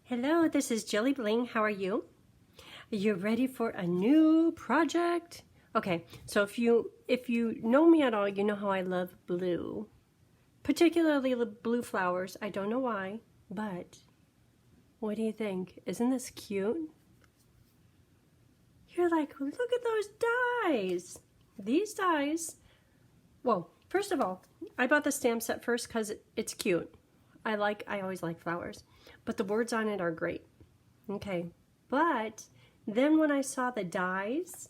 Hello, this is Jilly Bling. How are you? Are you ready for a new project? Okay, so if you know me at all, you know how I love blue. Particularly blue flowers. I don't know why, but what do you think? Isn't this cute? You're like, look at those dies. These dies. Well, first of all, I bought the stamp set first because it's cute. I always like flowers, but the words on it are great. Okay, but then when I saw the dies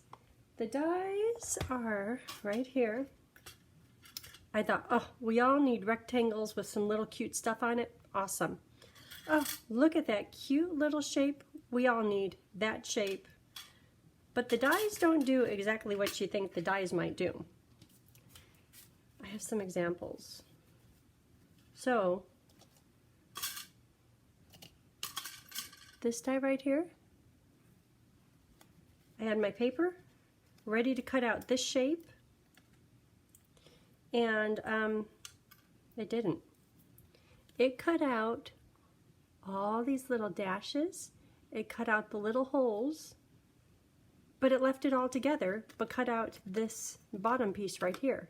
are right here. I thought, oh, we all need rectangles with some little cute stuff on it. Awesome. Oh, look at that cute little shape. We all need that shape. But the dies don't do exactly what you think the dies might do. I have some examples. So, this die right here, I had my paper ready to cut out this shape, and it didn't. It cut out all these little dashes, it cut out the little holes, but it left it all together, but cut out this bottom piece right here.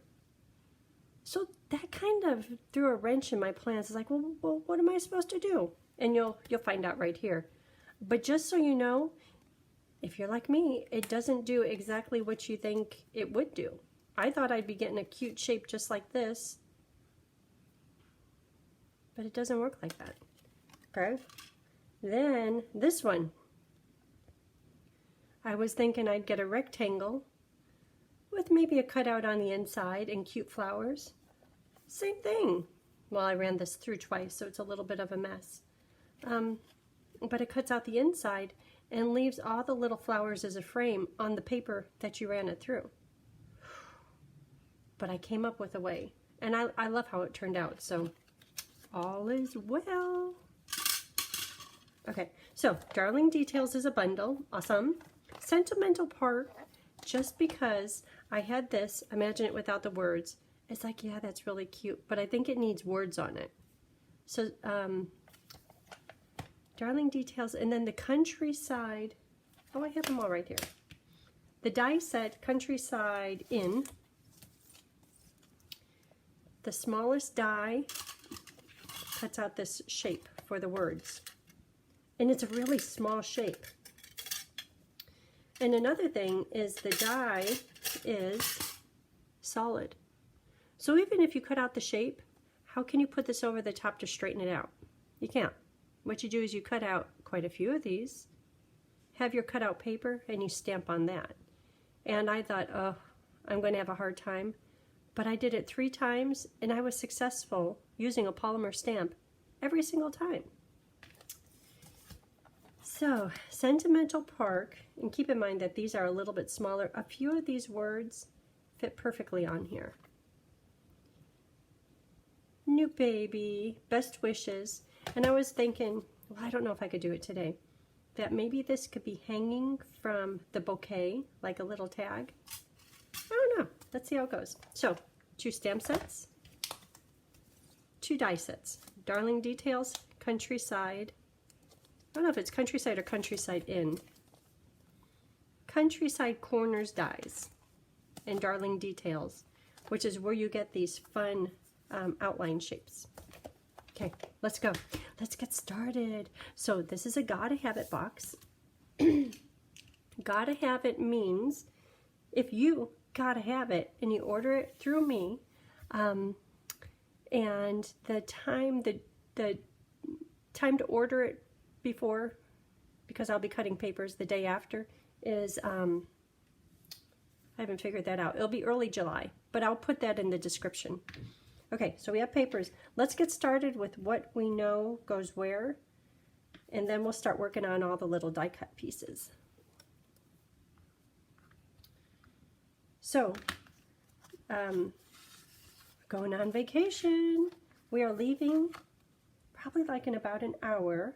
So that kind of threw a wrench in my plans. It's like, well, what am I supposed to do? And you'll find out right here. But just so you know, if you're like me, it doesn't do exactly what you think it would do. I thought I'd be getting a cute shape just like this, but it doesn't work like that. Okay? Then this one, I was thinking I'd get a rectangle with maybe a cutout on the inside and cute flowers. Same thing. Well, I ran this through twice, so it's a little bit of a mess. But it cuts out the inside and leaves all the little flowers as a frame on the paper that you ran it through. But I came up with a way, and I love how it turned out, so all is well. Okay, so Darling Details is a bundle. Awesome. Sentimental Park, just because I had this, imagine it without the words. It's like, yeah, that's really cute, but I think it needs words on it. So, Darling Details, and then the Countryside. Oh, I have them all right here. The die set Countryside in. The smallest die cuts out this shape for the words. And it's a really small shape. And another thing is the die is solid. So even if you cut out the shape, how can you put this over the top to straighten it out? You can't. What you do is you cut out quite a few of these, have your cutout paper, and you stamp on that. And I thought, oh, I'm going to have a hard time. But I did it 3 times, and I was successful using a polymer stamp every single time. So, Sentimental Park, and keep in mind that these are a little bit smaller. A few of these words fit perfectly on here. New baby, best wishes. And I was thinking, well, I don't know if I could do it today, that maybe this could be hanging from the bouquet, like a little tag. I don't know. Let's see how it goes. So, 2 stamp sets, 2 die sets. Darling Details, Countryside. I don't know if it's Countryside or Countryside in. Countryside Corners dies. And Darling Details, which is where you get these fun outline shapes. Okay, let's go. Let's get started. So this is a Gotta Have It box. Gotta have it means if you gotta have it and you order it through me, and the time to order it before, because I'll be cutting papers the day after, is I haven't figured that out. It'll be early July, but I'll put that in the description. Okay, so we have papers. Let's get started with what we know goes where, and then we'll start working on all the little die cut pieces. So, going on vacation. We are leaving probably like in about an hour.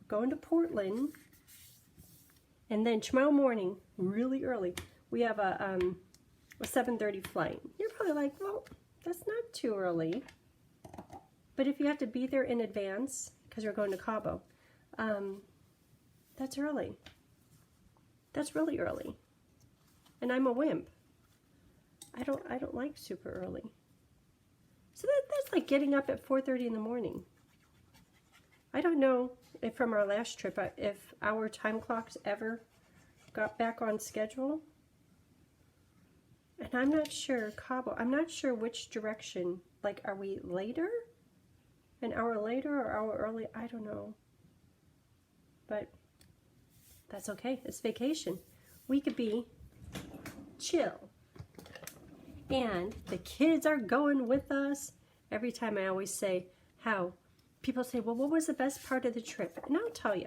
We're going to Portland, and then tomorrow morning, really early, we have a 7:30 flight. You're probably like, well, that's not too early. But if you have to be there in advance, because we're going to Cabo, That's early. That's really early. And I'm a wimp. I don't like super early. So that's like getting up at 4:30 in the morning. I don't know if from our last trip, if our time clocks ever got back on schedule. And I'm not sure, Cabo, I'm not sure which direction. Like, are we later? An hour later or hour early? I don't know. But that's okay. It's vacation. We could be chill. And the kids are going with us. Every time I always say how people say, well, what was the best part of the trip? And I'll tell you.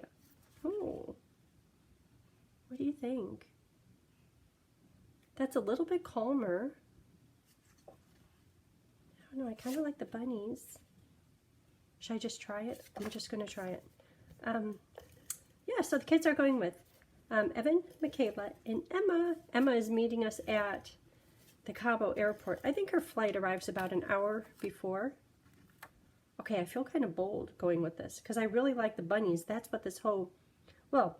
Oh, what do you think? That's a little bit calmer. I don't know. I kind of like the bunnies. Should I just try it? I'm just going to try it. Yeah, so the kids are going with Evan, Michaela, and Emma. Emma is meeting us at the Cabo airport. I think her flight arrives about an hour before. Okay, I feel kind of bold going with this because I really like the bunnies. That's what this whole, well,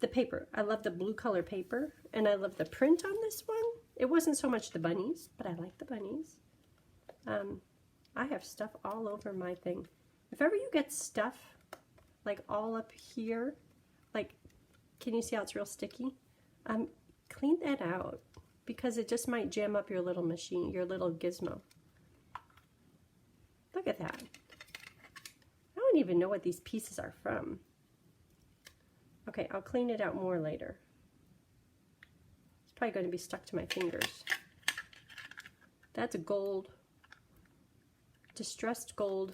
the paper. I love the blue color paper, and I love the print on this one. It wasn't so much the bunnies, but I like the bunnies. I have stuff all over my thing. If ever you get stuff like all up here, like, can you see how it's real sticky? Clean that out because it just might jam up your little machine, your little gizmo. Look at that. I don't even know what these pieces are from. Okay, I'll clean it out more later. It's probably going to be stuck to my fingers. That's a gold, distressed gold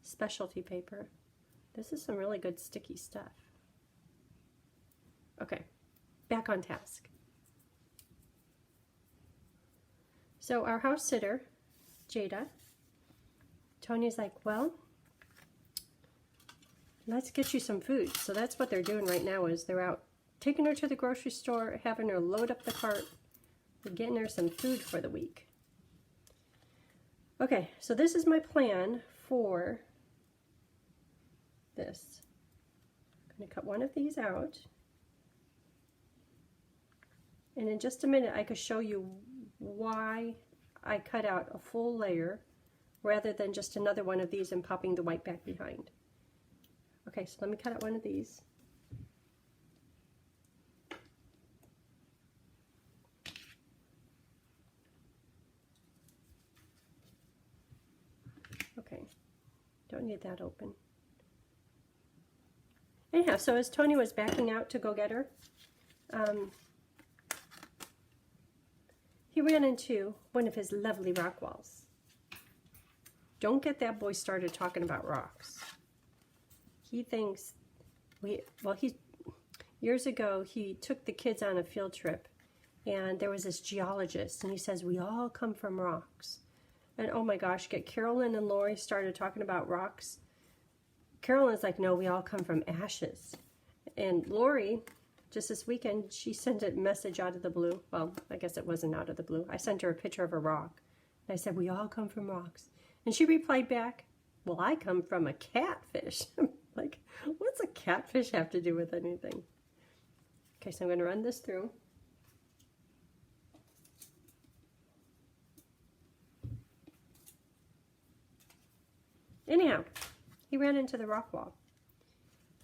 specialty paper. This is some really good sticky stuff. Okay, back on task. So our house sitter, Jada, Tony's like, well, let's get you some food. So that's what they're doing right now is they're out taking her to the grocery store, having her load up the cart, and getting her some food for the week. Okay, so this is my plan for this. I'm going to cut one of these out. And in just a minute, I could show you why I cut out a full layer rather than just another one of these and popping the white back behind. Okay, so let me cut out one of these. Okay, don't need that open. Anyhow, so as Tony was backing out to go get her, he ran into one of his lovely rock walls. Don't get that boy started talking about rocks. He thinks years ago, he took the kids on a field trip, and there was this geologist, and he says, we all come from rocks. And oh my gosh, get Carolyn and Lori started talking about rocks. Carolyn's like, no, we all come from ashes. And Lori, just this weekend, she sent a message out of the blue. Well, I guess it wasn't out of the blue. I sent her a picture of a rock. And I said, we all come from rocks. And she replied back, well, I come from a catfish. Like, what's a catfish have to do with anything? Okay, so I'm going to run this through. Anyhow, he ran into the rock wall.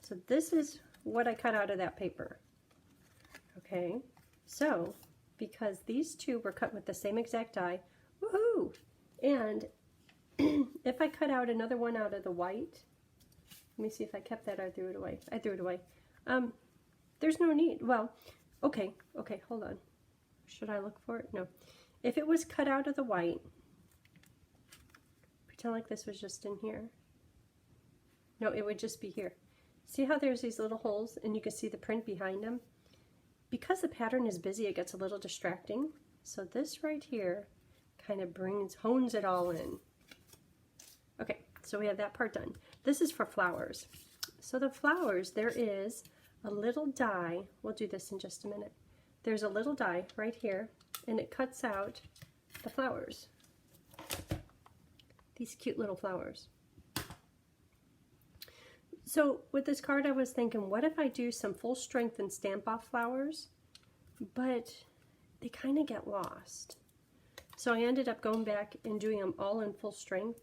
So this is what I cut out of that paper. Okay, so because these two were cut with the same exact die, woohoo! And if I cut out another one out of the white, let me see if I kept that or I threw it away. I threw it away. There's no need. Well, okay, hold on. Should I look for it? No. If it was cut out of the white, pretend like this was just in here. No, it would just be here. See how there's these little holes and you can see the print behind them? Because the pattern is busy, it gets a little distracting. So this right here kind of hones it all in. Okay, so we have that part done. This is for flowers. So the flowers, there is a little die. We'll do this in just a minute. There's a little die right here, and it cuts out the flowers. These cute little flowers. So with this card, I was thinking, what if I do some full strength and stamp off flowers, but they kind of get lost. So I ended up going back and doing them all in full strength.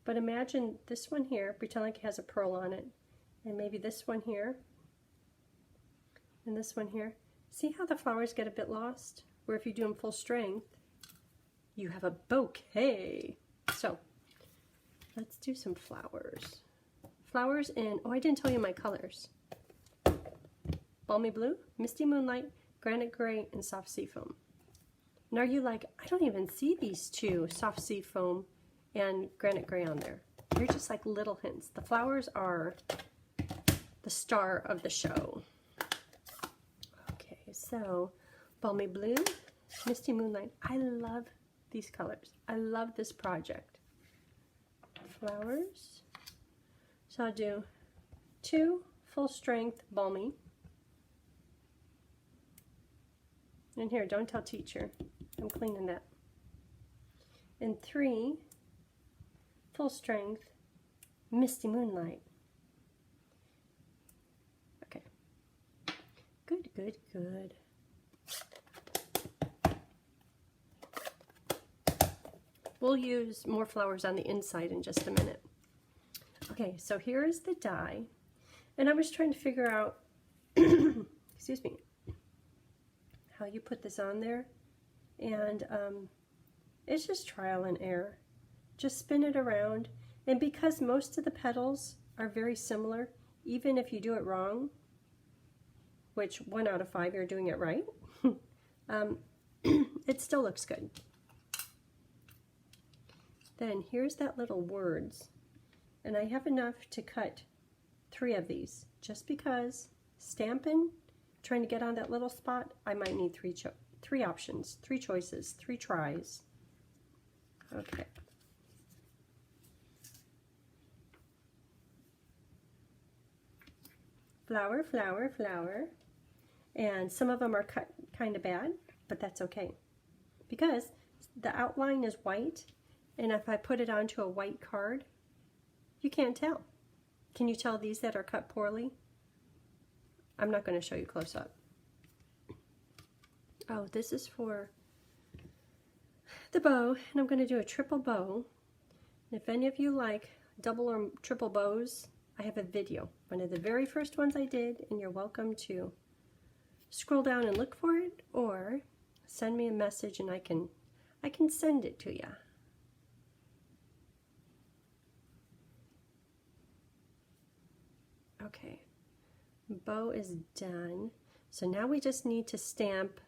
But imagine this one here, pretend like it has a pearl on it, and maybe this one here, and this one here. See how the flowers get a bit lost? Where if you do them full strength, you have a bouquet. So let's do some flowers. Flowers in, oh, I didn't tell you my colors. Balmy Blue, Misty Moonlight, Granite Gray, and Soft Sea Foam. And are you like, I don't even see these two, Soft Sea Foam and Granite Gray on there. They're just like little hints. The flowers are the star of the show. Okay, so Balmy Blue, Misty Moonlight. I love these colors. I love this project. Flowers. So I'll do 2 full strength Balmy. And here, don't tell teacher. I'm cleaning that. And 3 full strength Misty Moonlight. Okay. Good, good, good. We'll use more flowers on the inside in just a minute. Okay, so here is the die. And I was trying to figure out, excuse me, how you put this on there. And it's just trial and error. Just spin it around. And because most of the petals are very similar, even if you do it wrong, which 1 out of 5 you're doing it right, it still looks good. Then here's that little words. And I have enough to cut 3 of these. Just because stamping, trying to get on that little spot, I might need 3 options, 3 choices, 3 tries. Okay. Flower, flower, flower. And some of them are cut kind of bad, but that's okay. Because the outline is white, and if I put it onto a white card, you can't tell. Can you tell these that are cut poorly? I'm not going to show you close up. Oh, this is for the bow, and I'm going to do a triple bow. If any of you like double or triple bows, I have a video, one of the very first ones I did, and you're welcome to scroll down and look for it, or send me a message and I can send it to you. Okay, bow is done. So now we just need to stamp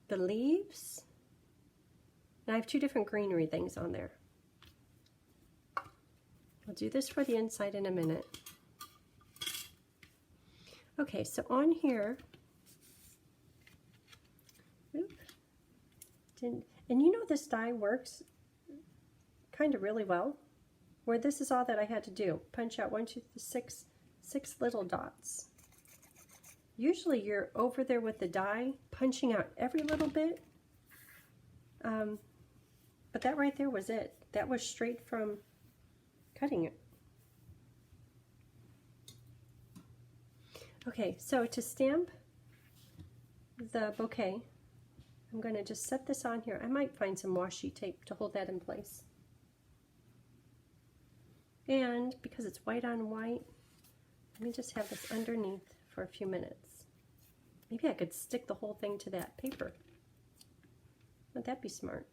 the leaves. And I have 2 different greenery things on there. I'll do this for the inside in a minute. Okay, so on here, and you know this die works kind of really well, where this is all that I had to do. Punch out 1, 2, 3, 6 little dots. Usually you're over there with the die, punching out every little bit, but that right there was it. That was straight from cutting it. Okay, so to stamp the bouquet, I'm going to just set this on here. I might find some washi tape to hold that in place. And because it's white on white, let me just have this underneath for a few minutes. Maybe I could stick the whole thing to that paper. Wouldn't that be smart?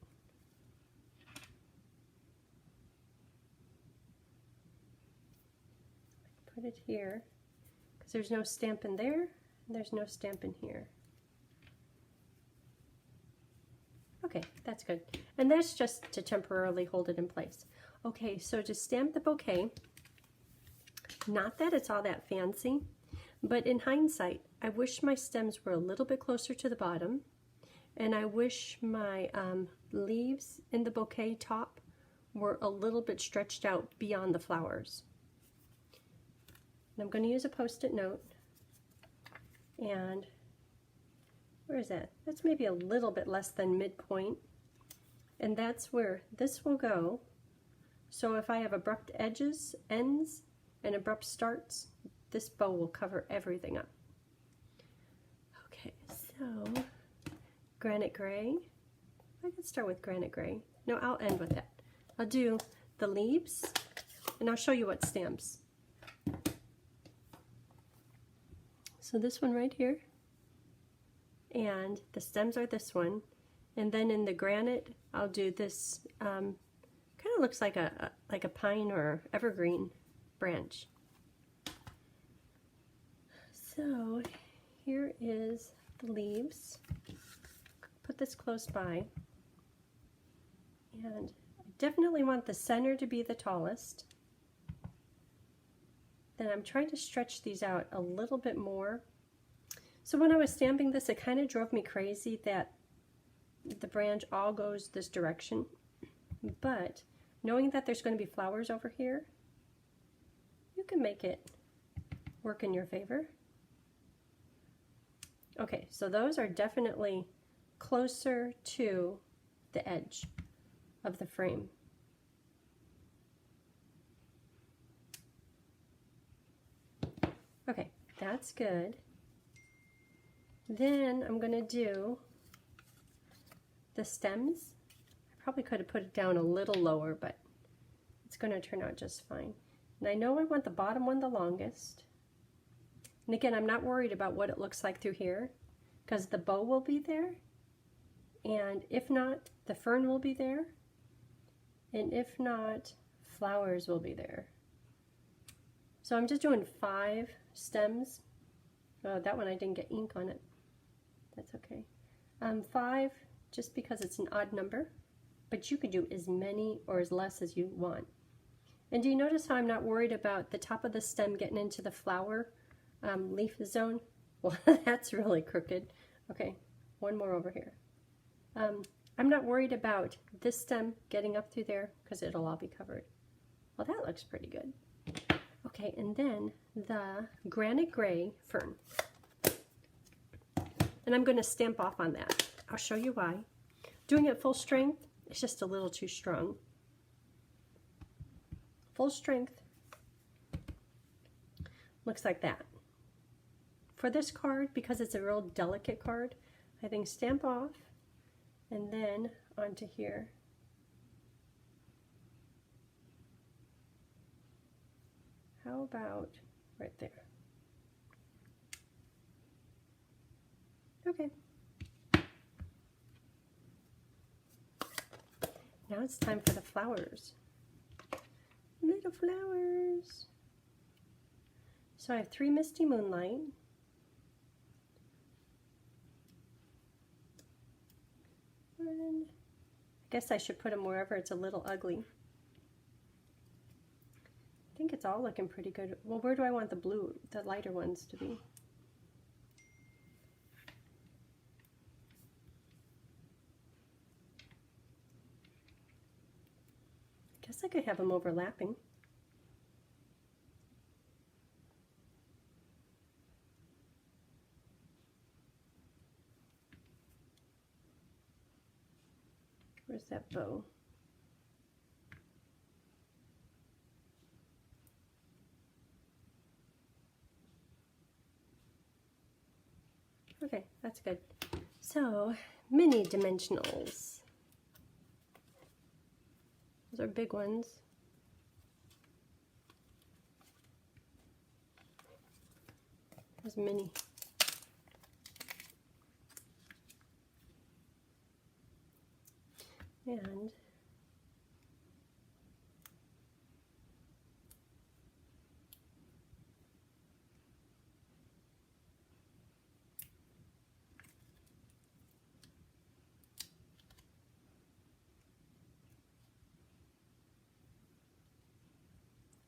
Put it here, because there's no stamp in there, and there's no stamp in here. Okay, that's good. And that's just to temporarily hold it in place. Okay, so to stamp the bouquet, not that it's all that fancy, but in hindsight, I wish my stems were a little bit closer to the bottom, and I wish my leaves in the bouquet top were a little bit stretched out beyond the flowers. And I'm going to use a Post-it note, and where is that? That's maybe a little bit less than midpoint, and that's where this will go. So if I have abrupt edges, ends, and abrupt starts, this bow will cover everything up. Okay, so granite gray. I could start with granite gray. No, I'll end with that. I'll do the leaves, and I'll show you what stems. So this one right here, and the stems are this one, and then in the granite, I'll do this. Kind of looks like a pine or evergreen branch. So here is the leaves. Put this close by, and I definitely want the center to be the tallest. Then I'm trying to stretch these out a little bit more. So when I was stamping this, it kind of drove me crazy that the branch all goes this direction. But knowing that there's going to be flowers over here, you can make it work in your favor. Okay, so those are definitely closer to the edge of the frame. Okay, that's good. Then I'm going to do the stems. I probably could have put it down a little lower, but it's going to turn out just fine. And I know I want the bottom one the longest. And again, I'm not worried about what it looks like through here, because the bow will be there. And if not, the fern will be there. And if not, flowers will be there. So I'm just doing 5 stems. Oh, that one I didn't get ink on it. That's okay. 5 just because it's an odd number, but you could do as many or as less as you want. And do you notice how I'm not worried about the top of the stem getting into the flower leaf zone? Well, that's really crooked. Okay, one more over here. I'm not worried about this stem getting up through there because it'll all be covered. Well, that looks pretty good. Okay, and then the granite gray fern. And I'm going to stamp off on that. I'll show you why. Doing it full strength, it's just a little too strong. Full strength looks like that. For this card, because it's a real delicate card, I think stamp off and then onto here. How about right there? Okay. Now it's time for the flowers. Little flowers. So I have 3 Misty Moonlight. And I guess I should put them wherever it's a little ugly. I think it's all looking pretty good. Well, where do I want the blue, the lighter ones to be? I guess I could have them overlapping. Where's that bow? Okay, that's good. So, mini dimensionals. Those are big ones. There's mini. And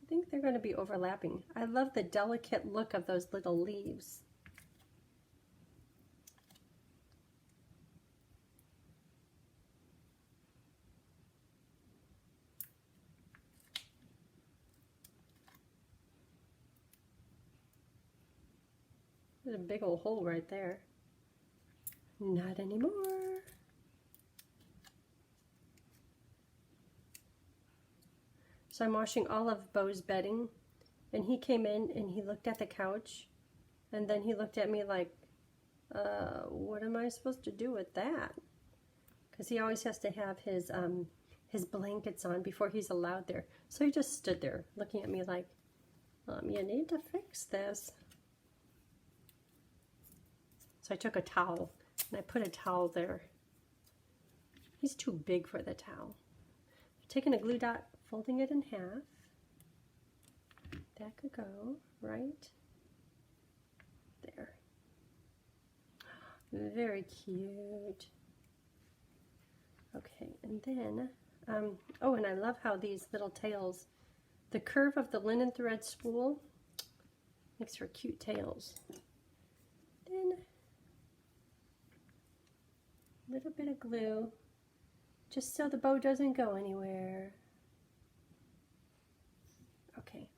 I think they're going to be overlapping. I love the delicate look of those little leaves. There's a big old hole right there. Not anymore. So I'm washing all of Bo's bedding and he came in and he looked at the couch, and then he looked at me like, what am I supposed to do with that? Because he always has to have his blankets on before he's allowed there. So he just stood there looking at me like, you need to fix this. So I took a towel and I put a towel there. He's too big for the towel. Taking a glue dot, folding it in half. That could go right there. Very cute. Okay, and then, oh, and I love how these little tails, the curve of the linen thread spool makes for cute tails. Then, a little bit of glue, just so the bow doesn't go anywhere. Okay,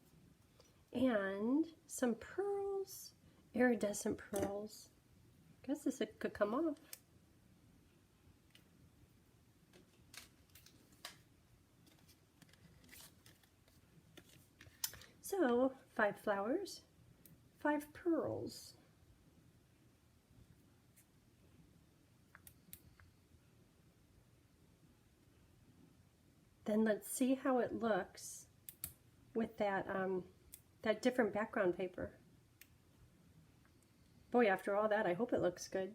and some pearls, iridescent pearls. I guess this could come off. So, 5 flowers, 5 pearls. Then let's see how it looks with that, that different background paper. Boy, after all that, I hope it looks good.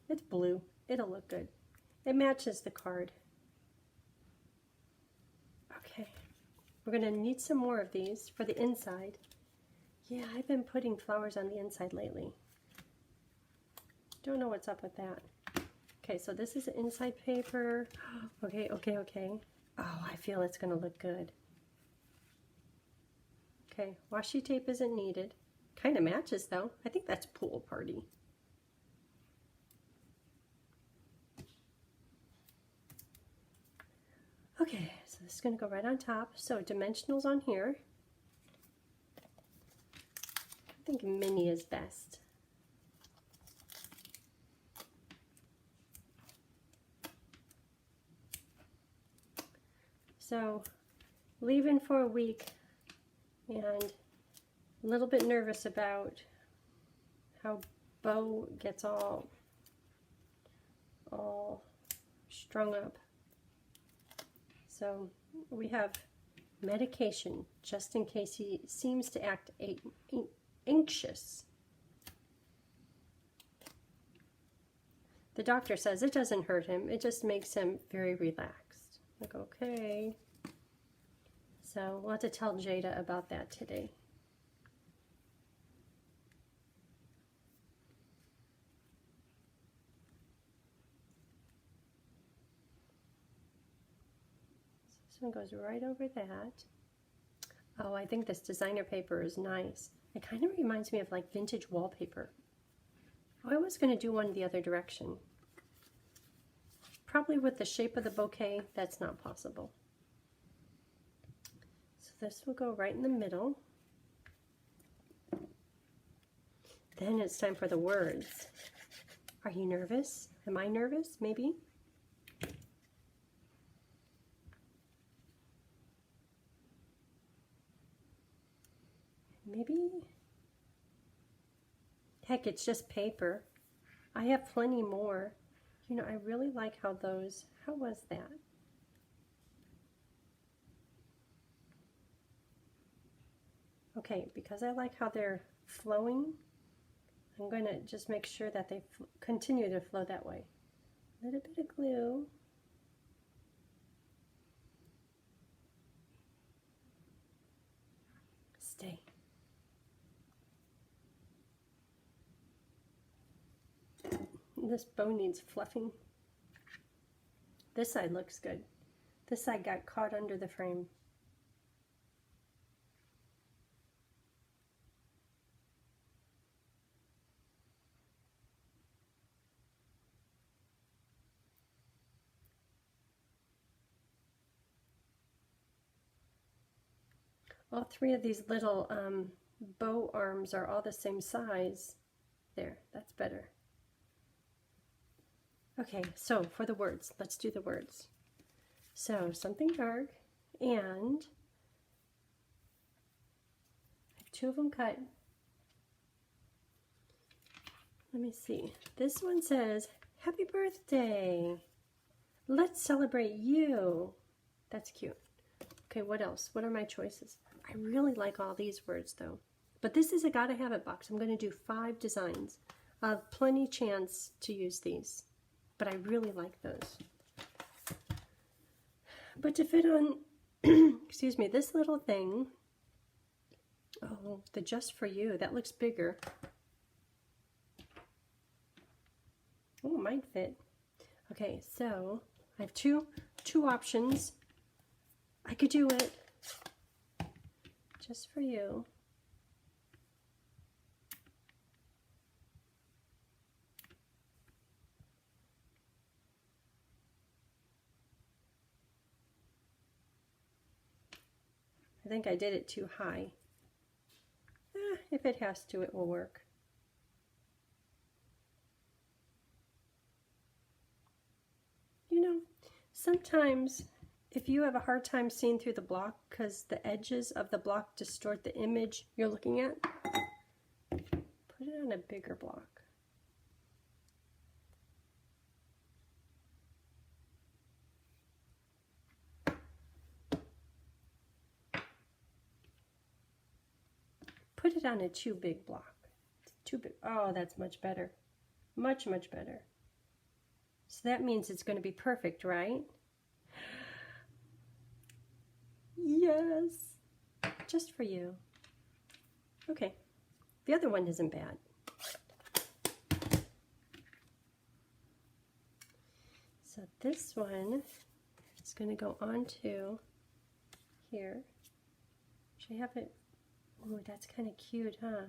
It's blue. It'll look good. It matches the card. Okay. We're going to need some more of these for the inside. Yeah, I've been putting flowers on the inside lately. Don't know what's up with that. Okay, so this is the inside paper. Okay. Oh, I feel it's going to look good. Okay, washi tape isn't needed. Kind of matches though. I think that's pool party. Okay, so this is going to go right on top. So dimensionals on here. I think mini is best. So leaving for a week and a little bit nervous about how bow gets all strung up. So we have medication just in case he seems to act anxious. The doctor says it doesn't hurt him, it just makes him very relaxed. Like, okay. So we'll have to tell Jada about that today. This one goes right over that. Oh, I think this designer paper is nice. It kind of reminds me of like vintage wallpaper. Oh, I was going to do one the other direction. Probably with the shape of the bouquet, that's not possible. So this will go right in the middle. Then it's time for the words. Are you nervous? Am I nervous? Maybe. Maybe. Heck, it's just paper. I have plenty more. You know, I really like how those, how was that? Okay, because I like how they're flowing, I'm going to just make sure that they continue to flow that way. A little bit of glue. Stay. This bow needs fluffing. This side looks good. This side got caught under the frame. All 3 of these little bow arms are all the same size. There, that's better. Okay, so for the words, let's do the words. So something dark, and I have 2 of them cut. Let me see. This one says, "Happy birthday. Let's celebrate you." That's cute. Okay, what else? What are my choices? I really like all these words though. But this is a gotta have it box. I'm going to do 5 designs. I have plenty chance to use these, but I really like those. But to fit on, excuse me, this little thing, oh, the Just For You, that looks bigger. Oh, it might fit. Okay, so I have two options. I could do it just for you. I think I did it too high. If it has to, it will work. You know, sometimes if you have a hard time seeing through the block because the edges of the block distort the image you're looking at, put it on a bigger block. Put it on a too big block. Too big. Oh, that's much better. Much, much better. So that means it's going to be perfect, right? Yes. Just for you. Okay. The other one isn't bad. So this one is going to go onto here. Should I have it? Oh, that's kind of cute, huh?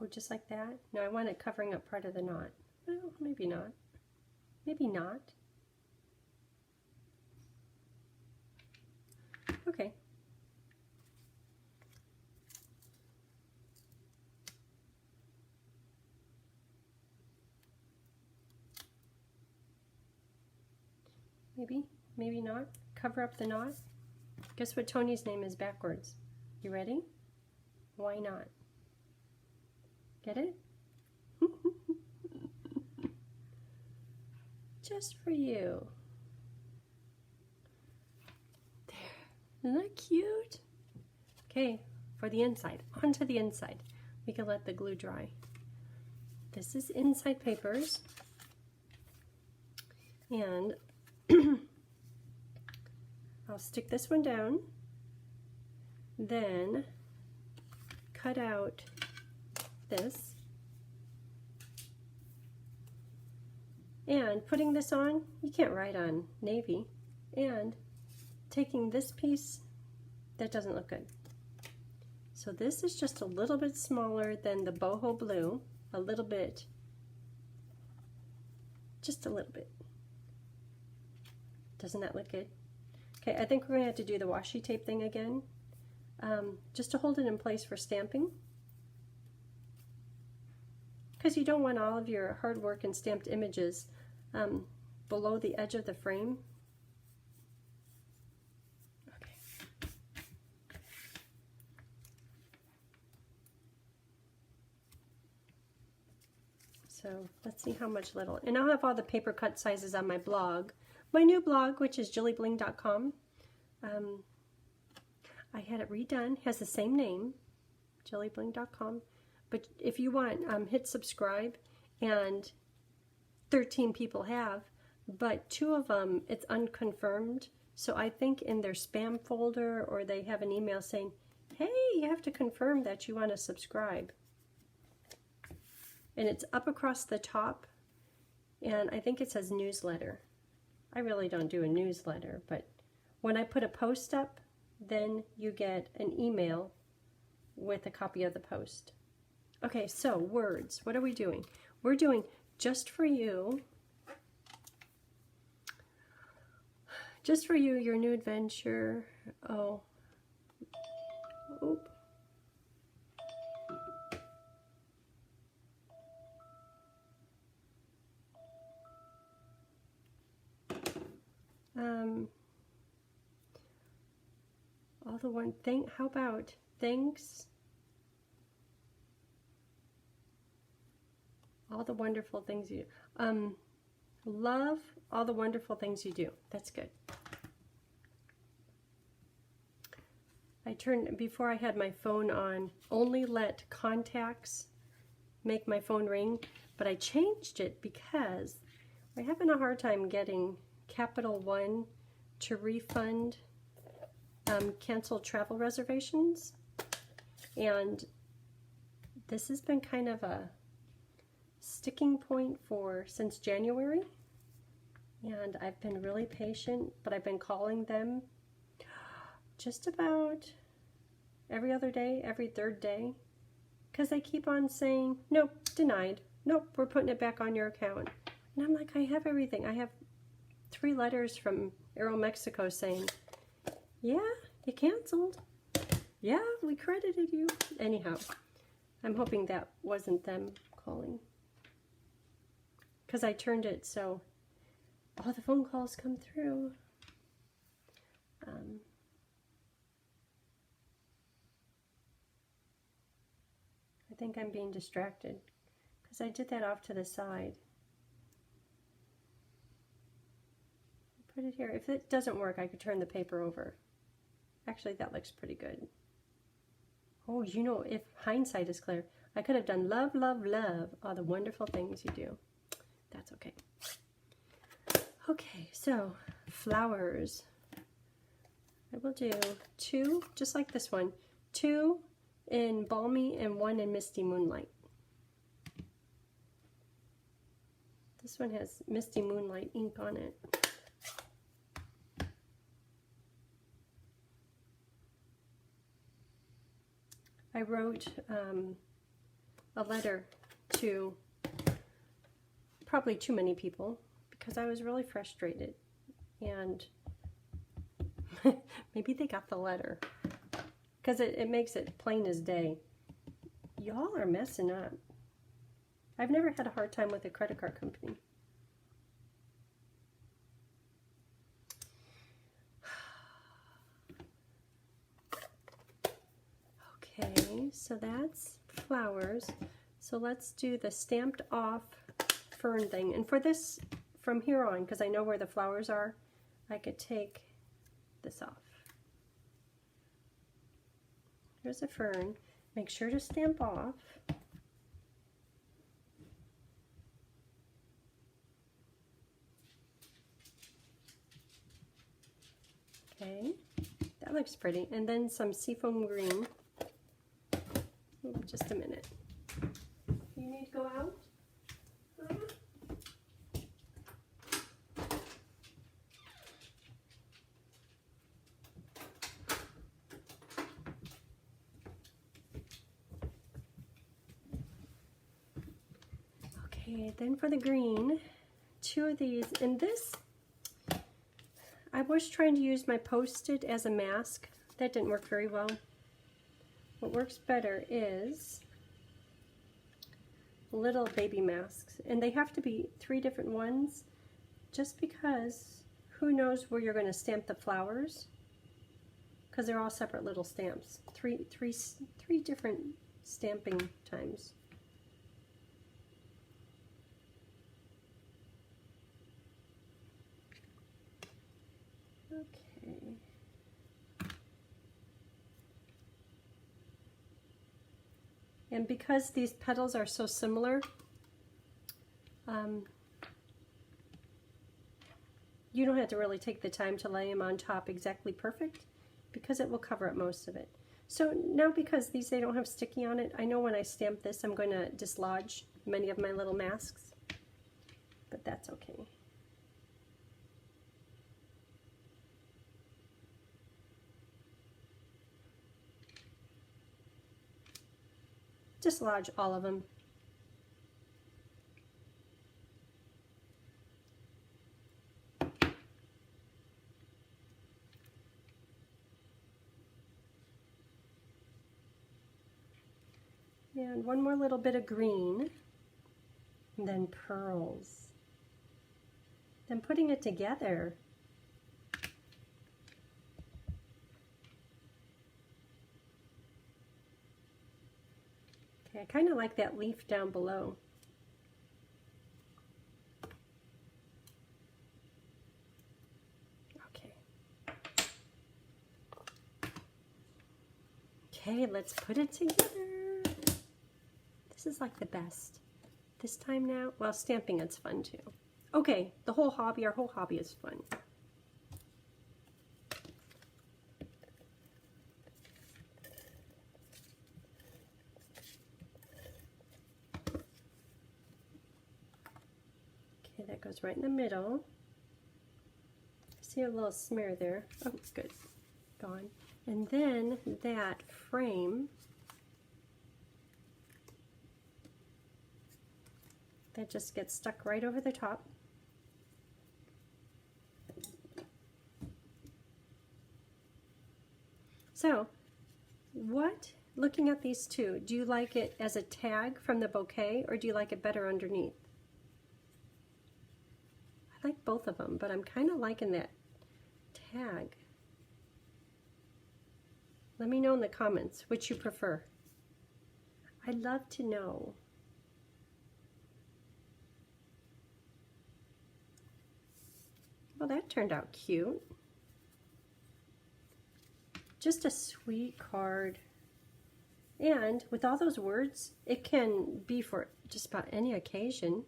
Oh, just like that? No, I want it covering up part of the knot. Well, maybe not. Maybe not. Okay. Maybe not. Cover up the knot. Guess what Tony's name is backwards? You ready? Why not? Get it? Just for you. There. Isn't that cute? Okay, for the inside. Onto the inside. We can let the glue dry. This is Inside Papers. And I'll stick this one down, then cut out this, and putting this on, you can't write on navy, and taking this piece, that doesn't look good. So this is just a little bit smaller than the boho blue, a little bit, just a little bit. Doesn't that look good? Okay, I think we're going to have to do the washi tape thing again, just to hold it in place for stamping. Because you don't want all of your hard work and stamped images below the edge of the frame. Okay. So let's see how much little, and I'll have all the paper cut sizes on my blog. My new blog, which is jillybling.com, I had it redone, has the same name, jillybling.com, but if you want, hit subscribe, and 13 people have, but 2 of them, it's unconfirmed, so I think in their spam folder, or they have an email saying, hey, you have to confirm that you want to subscribe. And it's up across the top, and I think it says newsletter. I really don't do a newsletter, but when I put a post up, then you get an email with a copy of the post. Okay, so words. What are we doing? We're doing Just For You. Just For You, Your New Adventure. Oh. Oop. All the one thing, how about thanks, all the wonderful things you do. Love all the wonderful things you do. That's good. I turned, before I had my phone on, only let contacts make my phone ring, but I changed it because we're having a hard time getting Capital One to refund canceled travel reservations. And this has been kind of a sticking point since January. And I've been really patient, but I've been calling them just about every other day, every third day, because they keep on saying, nope, denied. Nope, we're putting it back on your account. And I'm like, I have everything. I have 3 letters from Aeromexico saying, yeah, you canceled. Yeah, we credited you. Anyhow, I'm hoping that wasn't them calling, because I turned it so all the phone calls come through. I think I'm being distracted because I did that off to the side. Put it here. If it doesn't work, I could turn the paper over. Actually, that looks pretty good. Oh, you know, if hindsight is clear, I could have done love, love, love, all the wonderful things you do. That's okay. Okay, so flowers. I will do 2, just like this one. 2 in Balmy and 1 in Misty Moonlight. This one has Misty Moonlight ink on it. I wrote a letter to probably too many people because I was really frustrated, and maybe they got the letter because it makes it plain as day. Y'all are messing up. I've never had a hard time with a credit card company. Okay, so that's flowers. So let's do the stamped off fern thing. And for this, from here on, because I know where the flowers are, I could take this off. Here's a fern. Make sure to stamp off. Okay, that looks pretty. And then some seafoam green. Ooh, just a minute. You need to go out? Okay, then for the green, 2 of these. And this, I was trying to use my Post-it as a mask. That didn't work very well. What works better is little baby masks, and they have to be 3 different ones, just because who knows where you're going to stamp the flowers, because they're all separate little stamps. Three different stamping times. Okay. And because these petals are so similar, you don't have to really take the time to lay them on top exactly perfect, because it will cover up most of it. So now, because they don't have sticky on it, I know when I stamp this I'm going to dislodge many of my little masks, but that's okay. Dislodge all of them. And one more little bit of green, and then pearls. Then putting it together. Okay, I kind of like that leaf down below. Okay. Okay, let's put it together. This is like the best. This time now, well, stamping it's fun too. Okay, the whole hobby, our whole hobby is fun. Okay, that goes right in the middle. See a little smear there. Oh, it's good. Gone. And then that frame, that just gets stuck right over the top. So, looking at these two, do you like it as a tag from the bouquet, or do you like it better underneath? I like both of them, but I'm kind of liking that tag. Let me know in the comments which you prefer. I'd love to know. Well, that turned out cute. Just a sweet card. And with all those words, it can be for just about any occasion.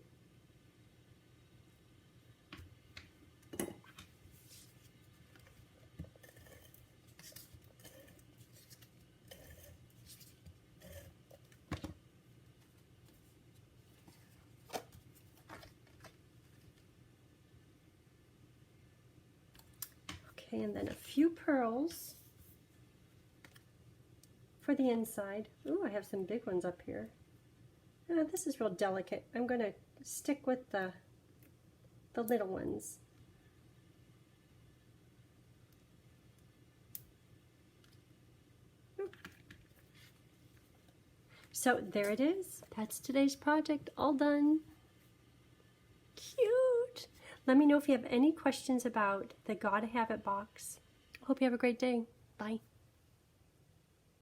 Okay, and then a few pearls for the inside. Ooh, I have some big ones up here. This is real delicate. I'm going to stick with the little ones. So there it is. That's today's project, all done. Cute. Let me know if you have any questions about the Gotta Have It box. Hope you have a great day. Bye.